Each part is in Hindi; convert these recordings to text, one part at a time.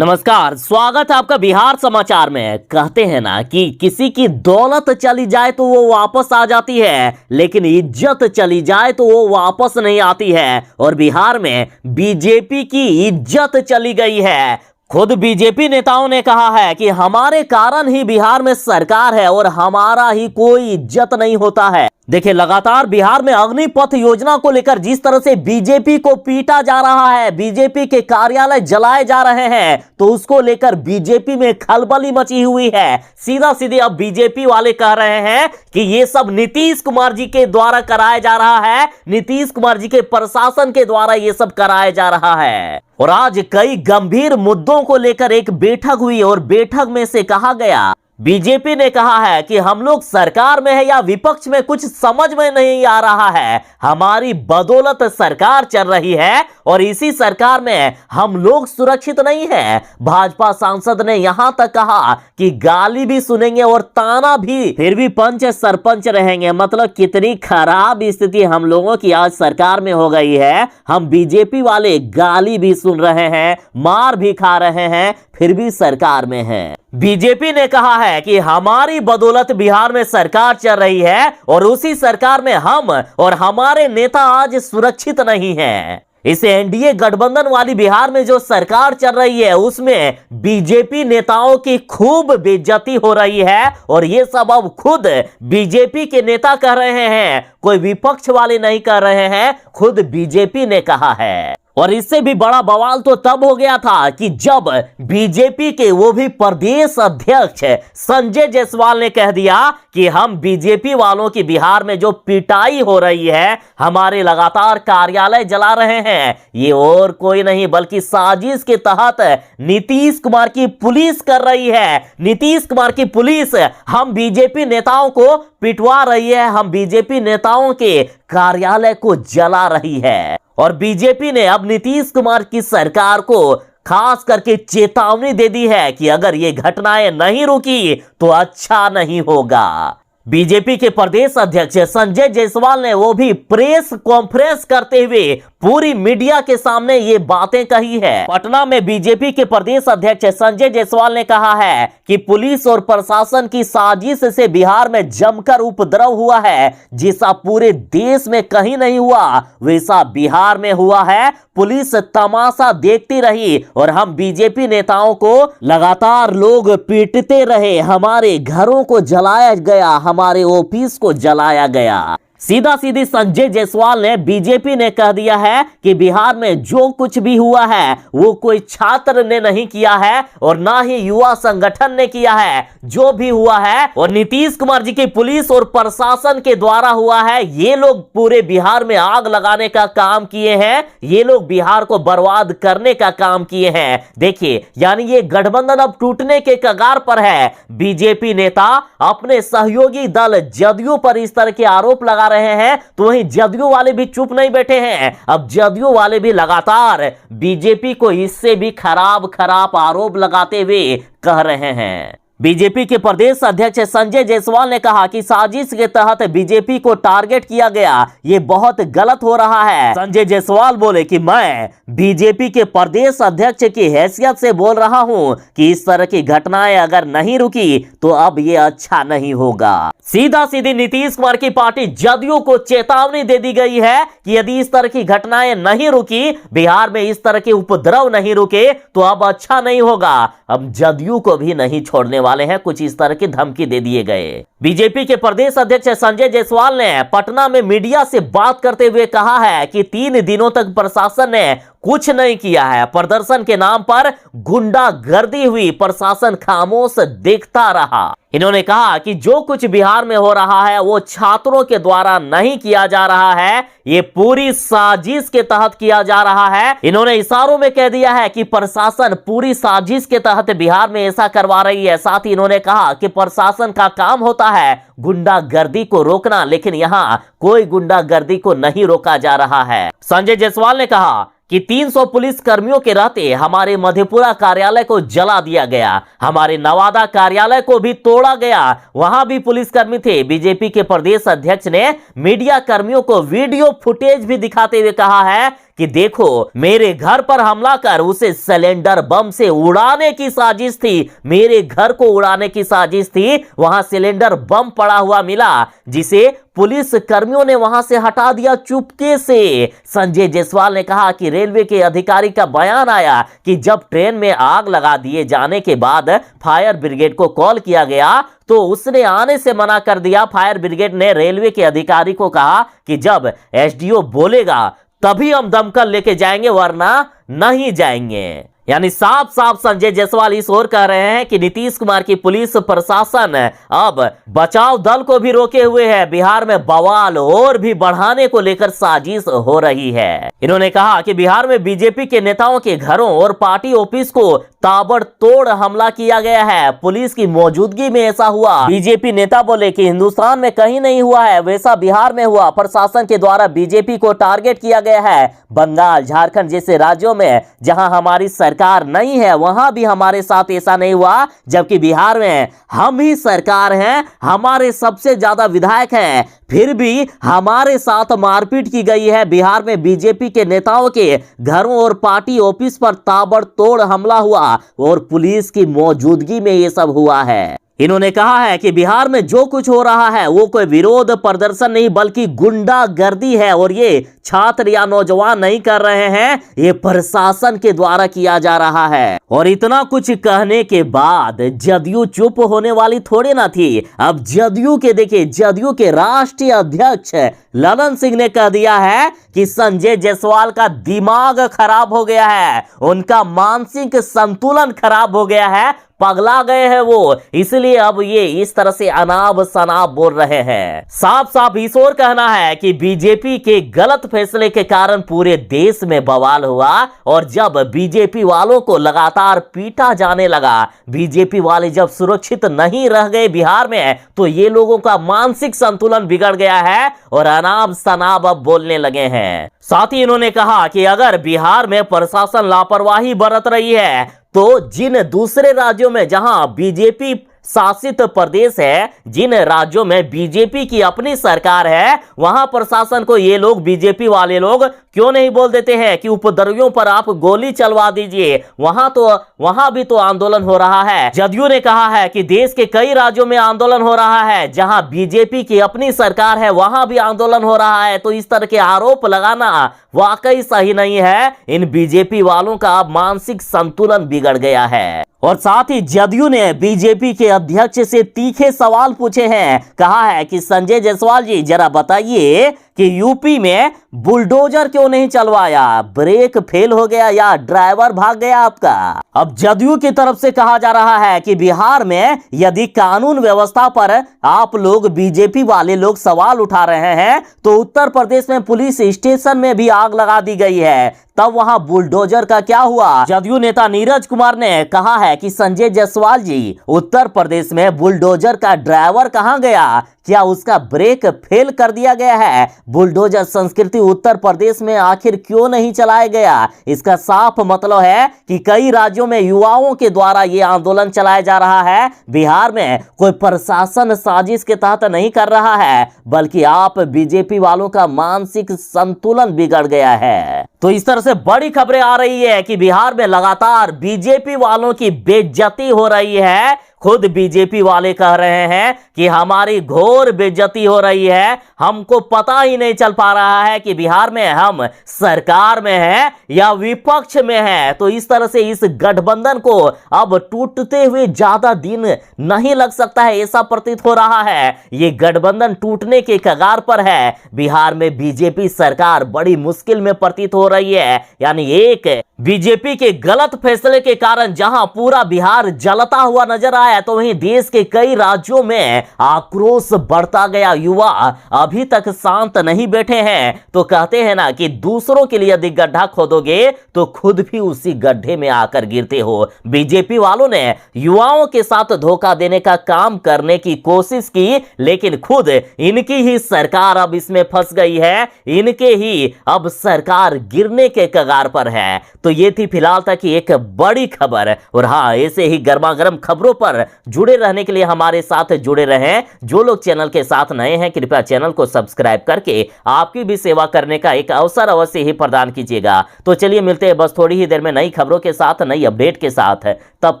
नमस्कार, स्वागत है आपका बिहार समाचार में। कहते हैं ना कि किसी की दौलत चली जाए तो वो वापस आ जाती है, लेकिन इज्जत चली जाए तो वो वापस नहीं आती है। और बिहार में बीजेपी की इज्जत चली गई है। खुद बीजेपी नेताओं ने कहा है कि हमारे कारण ही बिहार में सरकार है और हमारा ही कोई इज्जत नहीं होता है। देखिए, लगातार बिहार में अग्निपथ योजना को लेकर जिस तरह से बीजेपी को पीटा जा रहा है, बीजेपी के कार्यालय जलाए जा रहे हैं, तो उसको लेकर बीजेपी में खलबली मची हुई है। सीधा सीधे अब बीजेपी वाले कह रहे हैं कि ये सब नीतीश कुमार जी के द्वारा कराया जा रहा है, नीतीश कुमार जी के प्रशासन के द्वारा ये सब कराया जा रहा है। और आज कई गंभीर मुद्दों को लेकर एक बैठक हुई और बैठक में से कहा गया, बीजेपी ने कहा है कि हम लोग सरकार में है या विपक्ष में कुछ समझ में नहीं आ रहा है। हमारी बदौलत सरकार चल रही है और इसी सरकार में हम लोग सुरक्षित नहीं है। भाजपा सांसद ने यहां तक कहा कि गाली भी सुनेंगे और ताना भी, फिर भी पंच सरपंच रहेंगे। मतलब कितनी खराब स्थिति हम लोगों की आज सरकार में हो गई है। हम बीजेपी वाले गाली भी सुन रहे हैं, मार भी खा रहे हैं, फिर भी सरकार में है। बीजेपी ने कहा है कि हमारी बदौलत बिहार में सरकार चल रही है और उसी सरकार में हम और हमारे नेता आज सुरक्षित नहीं हैं। इसे एनडीए गठबंधन वाली बिहार में जो सरकार चल रही है उसमें बीजेपी नेताओं की खूब बेइज्जती हो रही है। और ये सब अब खुद बीजेपी के नेता कह रहे हैं, कोई विपक्ष वाले नहीं कह रहे हैं, खुद बीजेपी ने कहा है। और इससे भी बड़ा बवाल तो तब हो गया था कि जब बीजेपी के वो भी प्रदेश अध्यक्ष संजय जायसवाल ने कह दिया कि हम बीजेपी वालों की बिहार में जो पिटाई हो रही है, हमारे लगातार कार्यालय जला रहे हैं, ये और कोई नहीं बल्कि साजिश के तहत नीतीश कुमार की पुलिस कर रही है। नीतीश कुमार की पुलिस हम बीजेपी नेताओं को पिटवा रही है, हम बीजेपी नेताओं के कार्यालय को जला रही है। और बीजेपी ने अब नीतीश कुमार की सरकार को खास करके चेतावनी दे दी है कि अगर ये घटनाएं नहीं रुकी तो अच्छा नहीं होगा। बीजेपी के प्रदेश अध्यक्ष संजय जायसवाल ने वो भी प्रेस कॉन्फ्रेंस करते हुए पूरी मीडिया के सामने ये बातें कही है। पटना में बीजेपी के प्रदेश अध्यक्ष संजय जायसवाल ने कहा है कि पुलिस और प्रशासन की साजिश से बिहार में जमकर उपद्रव हुआ है, जैसा पूरे देश में कहीं नहीं हुआ वैसा बिहार में हुआ है। पुलिस तमाशा देखती रही और हम बीजेपी नेताओं को लगातार लोग पीटते रहे, हमारे घरों को जलाया गया, हमारे ऑफिस को जलाया गया। सीधा सीधी संजय जायसवाल ने, बीजेपी ने कह दिया है कि बिहार में जो कुछ भी हुआ है वो कोई छात्र ने नहीं किया है और ना ही युवा संगठन ने किया है। जो भी हुआ है और नीतीश कुमार जी की पुलिस और प्रशासन के द्वारा हुआ है। ये लोग पूरे बिहार में आग लगाने का काम किए हैं, ये लोग बिहार को बर्बाद करने का काम किए हैं। देखिए, यानी ये गठबंधन अब टूटने के कगार पर है। बीजेपी नेता अपने सहयोगी दल जदयू पर इस तरह के आरोप लगा रहे हैं, तो वहीं जदयू वाले भी चुप नहीं बैठे हैं। अब जदयू वाले भी लगातार बीजेपी को इससे भी खराब आरोप लगाते हुए कह रहे हैं। बीजेपी के प्रदेश अध्यक्ष संजय जायसवाल ने कहा कि साजिश के तहत बीजेपी को टारगेट किया गया, ये बहुत गलत हो रहा है। संजय जायसवाल बोले कि मैं बीजेपी के प्रदेश अध्यक्ष की हैसियत से बोल रहा हूं कि इस तरह की घटनाएं अगर नहीं रुकी तो अब ये अच्छा नहीं होगा। सीधा सीधी नीतीश कुमार की पार्टी जदयू को चेतावनी दे दी गई है कि यदि इस तरह की घटनाएं नहीं रुकी, बिहार में इस तरह के उपद्रव नहीं रुके तो अब अच्छा नहीं होगा। अब जदयू को भी नहीं छोड़ने वाले हैं, कुछ इस तरह की धमकी दे दिए गए। बीजेपी के प्रदेश अध्यक्ष संजय जायसवाल ने पटना में मीडिया से बात करते हुए कहा है कि 3 दिनों तक प्रशासन ने कुछ नहीं किया है, प्रदर्शन के नाम पर गुंडागर्दी हुई, प्रशासन खामोश देखता रहा। इन्होंने कहा कि जो कुछ बिहार में हो रहा है वो छात्रों के द्वारा नहीं किया जा रहा है, ये पूरी साजिश के तहत किया जा रहा है। इन्होंने इशारों में कह दिया है कि प्रशासन पूरी साजिश के तहत बिहार में ऐसा करवा रही है। साथ ही इन्होंने कहा कि प्रशासन का काम होता है गुंडागर्दी को रोकना, लेकिन यहां कोई गुंडागर्दी को नहीं रोका जा रहा है। संजय जायसवाल ने कहा कि 300 पुलिस कर्मियों के रहते हमारे मधेपुरा कार्यालय को जला दिया गया, हमारे नवादा कार्यालय को भी तोड़ा गया, वहां भी पुलिसकर्मी थे। बीजेपी के प्रदेश अध्यक्ष ने मीडिया कर्मियों को वीडियो फुटेज भी दिखाते हुए कहा है कि देखो मेरे घर पर हमला कर उसे सिलेंडर बम से उड़ाने की साजिश थी, मेरे घर को उड़ाने की साजिश थी। वहां सिलेंडर बम पड़ा हुआ मिला जिसे पुलिस कर्मियों ने वहां से हटा दिया चुपके से। संजय जायसवाल ने कहा कि रेलवे के अधिकारी का बयान आया कि जब ट्रेन में आग लगा दिए जाने के बाद फायर ब्रिगेड को कॉल किया गया तो उसने आने से मना कर दिया। फायर ब्रिगेड ने रेलवे के अधिकारी को कहा कि जब एसडीओ बोलेगा तभी हम दमकल लेके जाएंगे वरना नहीं जाएंगे। यानी साफ साफ संजय जायसवाल इस ओर कह रहे हैं कि नीतीश कुमार की पुलिस प्रशासन अब बचाव दल को भी रोके हुए है। बिहार में बवाल और भी बढ़ाने को लेकर साजिश हो रही है। इन्होंने कहा कि बिहार में बीजेपी के नेताओं के घरों और पार्टी ऑफिस को ताबड़तोड़ हमला किया गया है। पुलिस की मौजूदगी में ऐसा हुआ। बीजेपी नेता बोले कि हिंदुस्तान में कहीं नहीं हुआ है वैसा बिहार में हुआ। प्रशासन के द्वारा बीजेपी को टारगेट किया गया है। बंगाल, झारखंड जैसे राज्यों में जहां हमारी सरकार नहीं है वहां भी हमारे साथ ऐसा नहीं हुआ, जबकि बिहार में हम ही सरकार हैं, हमारे सबसे ज्यादा विधायक हैं, फिर भी हमारे साथ मारपीट की गई है। बिहार में बीजेपी के नेताओं के घरों और पार्टी ऑफिस पर ताबड़तोड़ हमला हुआ और पुलिस की मौजूदगी में ये सब हुआ है। इन्होंने कहा है कि बिहार में जो कुछ हो रहा है वो कोई विरोध प्रदर्शन नहीं बल्कि गुंडागर्दी है और ये छात्र या नौजवान नहीं कर रहे हैं, ये प्रशासन के द्वारा किया जा रहा है। और इतना कुछ कहने के बाद जदयू चुप होने वाली थोड़ी ना थी। अब जदयू के देखिए, जदयू के राष्ट्रीय अध्यक्ष ललन सिंह ने कह दिया है कि संजय जायसवाल का दिमाग खराब हो गया है, उनका मानसिक संतुलन खराब हो गया है, पगला गए हैं वो, इसलिए अब ये इस तरह से अनाप शनाप बोल रहे हैं। साफ साफ इस ओर कहना है कि बीजेपी के गलत फैसले के कारण पूरे देश में बवाल हुआ और जब बीजेपी वालों को लगातार पीटा जाने लगा, बीजेपी वाले जब सुरक्षित नहीं रह गए बिहार में, तो ये लोगों का मानसिक संतुलन बिगड़ गया है और अनाप शनाप अब बोलने लगे हैं। साथ ही इन्होंने कहा कि अगर बिहार में प्रशासन लापरवाही बरत रही है तो जिन दूसरे राज्यों में जहां बीजेपी शासित प्रदेश है, जिन राज्यों में बीजेपी की अपनी सरकार है, वहां प्रशासन को ये लोग बीजेपी वाले लोग क्यों नहीं बोल देते हैं कि उपद्रवियों पर आप गोली चलवा दीजिए। वहां भी तो आंदोलन हो रहा है। जदयू ने कहा है कि देश के कई राज्यों में आंदोलन हो रहा है, जहां बीजेपी की अपनी सरकार है वहां भी आंदोलन हो रहा है। तो इस तरह के आरोप लगाना वाकई सही नहीं है। इन बीजेपी वालों का मानसिक संतुलन बिगड़ गया है। और साथ ही जदयू ने बीजेपी के अध्यक्ष से तीखे सवाल पूछे हैं। कहा है कि संजय जायसवाल जी जरा बताइए कि यूपी में बुलडोजर क्यों नहीं चलवाया, ब्रेक फेल हो गया या ड्राइवर भाग गया आपका। अब जदयू की तरफ से कहा जा रहा है कि बिहार में यदि कानून व्यवस्था पर आप लोग बीजेपी वाले लोग सवाल उठा रहे हैं तो उत्तर प्रदेश में पुलिस स्टेशन में भी आग लगा दी गई है, तब वहां बुलडोजर का क्या हुआ। जदयू नेता नीरज कुमार ने कहा है कि संजय जायसवाल जी उत्तर प्रदेश में बुलडोजर का ड्राइवर कहां गया, क्या उसका ब्रेक फेल कर दिया गया है। बुलडोजर संस्कृति उत्तर प्रदेश में आखिर क्यों नहीं चलाया गया। इसका साफ मतलब है कि कई राज्यों में युवाओं के द्वारा यह आंदोलन चलाया जा रहा है। बिहार में कोई प्रशासन साजिश के तहत नहीं कर रहा है, बल्कि आप बीजेपी वालों का मानसिक संतुलन बिगड़ गया है। तो इस तरह से बड़ी खबरें आ रही है कि बिहार में लगातार बीजेपी वालों की बेइज्जती हो रही है। खुद बीजेपी वाले कह रहे हैं कि हमारी घोर बेइज्जती हो रही है, हमको पता ही नहीं चल पा रहा है कि बिहार में हम सरकार में हैं या विपक्ष में हैं। तो इस तरह से इस गठबंधन को अब टूटते हुए ज्यादा दिन नहीं लग सकता है, ऐसा प्रतीत हो रहा है। ये गठबंधन टूटने के कगार पर है। बिहार में बीजेपी सरकार बड़ी मुश्किल में प्रतीत हो रही है। यानी एक बीजेपी के गलत फैसले के कारण जहां पूरा बिहार जलता हुआ नजर आया, तो वहीं देश के कई राज्यों में आक्रोश बढ़ता गया। युवा अभी तक शांत नहीं बैठे हैं। तो कहते हैं ना कि दूसरों के लिए यदि गड्ढा खोदोगे तो खुद भी उसी गड्ढे में आकर गिरते हो। बीजेपी वालों ने युवाओं के साथ धोखा देने का काम करने की कोशिश की, लेकिन खुद इनकी ही सरकार अब इसमें फंस गई है। इनके ही अब सरकार गिरने के कगार पर है। तो ये थी फिलहाल तक की एक बड़ी खबर। और हाँ, ऐसे ही गर्मा गर्म खबरों पर जुड़े रहने के लिए हमारे साथ जुड़े रहें। जो लोग चैनल के साथ नए हैं कृपया चैनल को सब्सक्राइब करके आपकी भी सेवा करने का एक अवसर अवश्य ही प्रदान कीजिएगा। तो चलिए मिलते हैं बस थोड़ी ही देर में नई खबरों के साथ, नई अपडेट के साथ। तब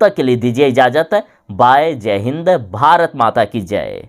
तक के लिए दीजिए इजाजत। बाय। जय हिंद। भारत माता की जय।